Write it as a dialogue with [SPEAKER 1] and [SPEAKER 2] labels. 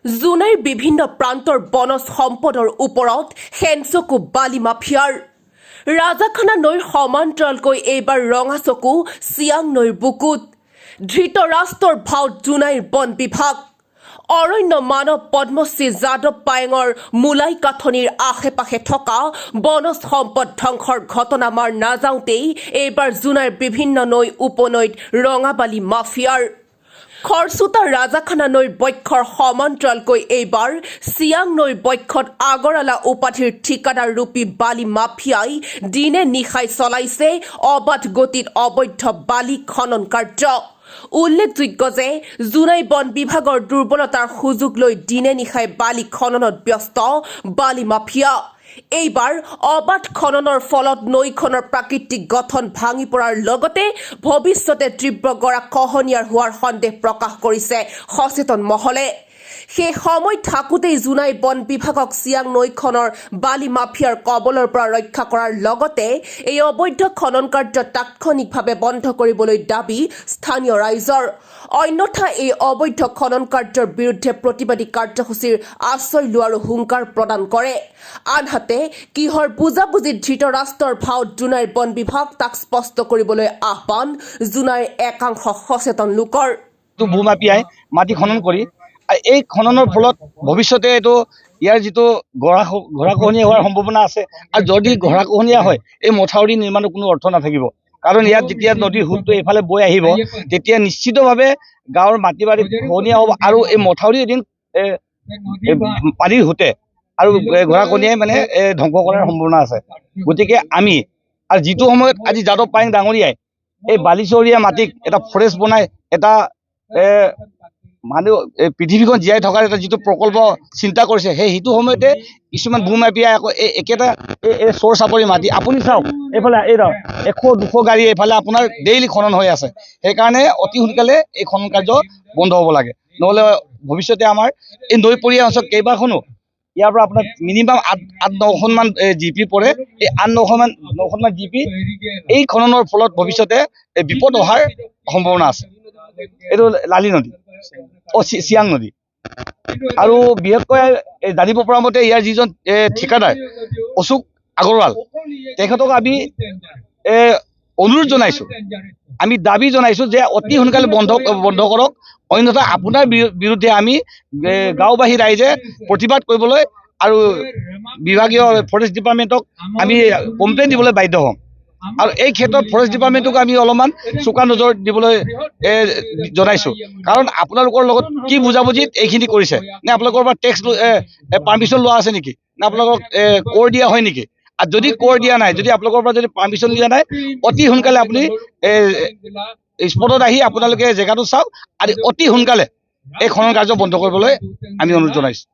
[SPEAKER 1] জোনাইৰ বিভিন্ন প্ৰান্তৰ বনজ সম্পদৰ ওপৰত হেনচকু বালি মাফিয়াৰ ৰাজাখানা নৈৰ সমান্তৰালকৈ এইবাৰ ৰঙাচকু চিয়াং নৈৰ বুকুত ধৃতৰাষ্ট্ৰৰ ভাওত জোনাইৰ বন বিভাগ অৰণ্য মানৱ পদ্মশ্ৰী যাদৱ পায়েঙৰ মূলাই কাঠনিৰ আশে পাশে থকা বনজ সম্পদ ধ্বংসৰ ঘটনা মাৰ নাযাওঁতেই এইবাৰ জোনাইৰ বিভিন্ন নৈ উপনৈত ৰঙাবালি মাফিয়াৰ খৰচুতা ৰাজাখানা নৈৰ বক্ষৰ সমান্তৰালকৈ এইবাৰ চিয়াং নৈৰ বক্ষত আগৰৱালা উপাধিৰ ঠিকাদাৰ ৰূপী বালি মাফিয়াই দিনে নিশাই চলাইছে অবাধ গতিত অবৈধ বালি খনন কাৰ্য। উল্লেখযোগ্য যে জোনাই বন বিভাগৰ দুৰ্বলতাৰ সুযোগ লৈ দিনে নিশাই বালি খননত ব্যস্ত বালি মাফিয়া। এইবাৰ অবাধ খননৰ ফলত নৈখনৰ প্ৰাকৃতিক গঠন ভাঙি পৰাৰ লগতে ভৱিষ্যতে তীব্ৰ গৰাখহনীয়াৰ হোৱাৰ সন্দেহ প্ৰকাশ কৰিছে সচেতন মহলে। সেই সময় থাকোঁতেই জোনাই বন বিভাগক চিয়াং নৈখনৰ বালি মাফিয়াৰ কবলৰ পৰা ৰক্ষা কৰাৰ লগতে এই অবৈধ খনন কাৰ্য তাৎক্ষণিকভাৱে বন্ধ কৰিবলৈ দাবী স্থানীয় ৰাইজৰ। অন্যথা এই অবৈধ খনন কাৰ্যৰ বিৰুদ্ধে প্ৰতিবাদী কাৰ্যসূচীৰ আশ্ৰয় লোৱাৰো হুংকাৰ প্ৰদান কৰে। আনহাতে কিহৰ বুজাবুজিত ধৃতৰাষ্ট্ৰৰ ভাওত জোনাইৰ বন বিভাগ তাক স্পষ্ট কৰিবলৈ আহ্বান জোনাইৰ একাংশ সচেতন লোকৰ।
[SPEAKER 2] ভূমাফিয়াই মাটি খনন কৰি এই খননৰ ফলত ভৱিষ্যতে এইটো ইয়াৰ যিটো গৰাখহনীয়া হোৱাৰ সম্ভাৱনা আছে আৰু যদি গৰাখহনীয়া হয় এই মথাউৰি নিৰ্মাণৰ কোনো অৰ্থ নাথাকিব। কাৰণ ইয়াত যেতিয়া নদীৰ সোঁতটো এইফালে বৈ আহিব তেতিয়া নিশ্চিতভাৱে গাঁৱৰ মাটি বাৰী খহনীয়া হ'ব আৰু এই মথাউৰি এদিন পানীৰ সোঁতে আৰু গৰাখহনীয়াই মানে ধ্বংস কৰাৰ সম্ভাৱনা আছে। গতিকে আমি আৰু যিটো সময়ত আজি যাদৱ পায়েং ডাঙৰীয়াই এই বালিচহৰীয়া মাটিক এটা ফৰেষ্ট বনাই এটা মানুহ পৃথিৱীখন জীয়াই থকাৰ এটা যিটো প্ৰকল্প চিন্তা কৰিছে সেইটো সময়তে কিছুমান ভূমাফিয়াই আকৌ একেটা চোৰ চাপৰি মাটি আপুনি চাওক এইফালে এই 100-200 গাড়ী এইফালে আপোনাৰ ডেইলি খনন হৈ আছে। সেইকাৰণে অতি সোনকালে এই খনন কাৰ্য বন্ধ হ'ব লাগে, নহ'লে ভৱিষ্যতে আমাৰ এই নৈপৰীয়া অঞ্চল কেইবাখনো ইয়াৰ পৰা আপোনাৰ মিনিমাম 8-9খনমান জিপি পৰে। এই 8-9খনমান জিপি এই খননৰ ফলত ভৱিষ্যতে বিপদ অহাৰ সম্ভাৱনা আছে। এইটো লালি নদী চিয়াং নদী আৰু বিশেষকৈ জানিব পৰা মতে ইয়াৰ যিজন ঠিকাদাৰ অশোক আগৰৱাল তেখেতক আমি অনুৰোধ জনাইছোঁ, আমি দাবী জনাইছোঁ যে অতি সোনকালে বন্ধ কৰক, অন্যথা আপোনাৰ বিৰুদ্ধে আমি গাঁওবাসী ৰাইজে প্ৰতিবাদ কৰিবলৈ আৰু বিভাগীয় ফৰেষ্ট ডিপাৰ্টমেণ্টক আমি কমপ্লেইন দিবলৈ বাধ্য হ'ম। আৰু এই ক্ষেত্ৰত ফৰেষ্ট ডিপাৰ্টমেণ্টক আমি অলপমান চোকা নজৰ দিবলৈ জনাইছোঁ। কাৰণ আপোনালোকৰ লগত কি বুজাবুজিত এইখিনি কৰিছে, নে আপোনালোকৰ পৰা টেক্স পাৰ্মিশ্যন লোৱা আছে নেকি, নে আপোনালোকক কৰ দিয়া হয় নেকি? আৰু যদি কৰ দিয়া নাই, যদি আপোনালোকৰ পৰা যদি পাৰ্মিশ্যন দিয়া নাই, অতি সোনকালে আপুনি স্পটত আহি আপোনালোকে জেগাটো চাওক আৰু অতি সোনকালে এই খনন কাৰ্য বন্ধ কৰিবলৈ আমি অনুৰোধ জনাইছোঁ।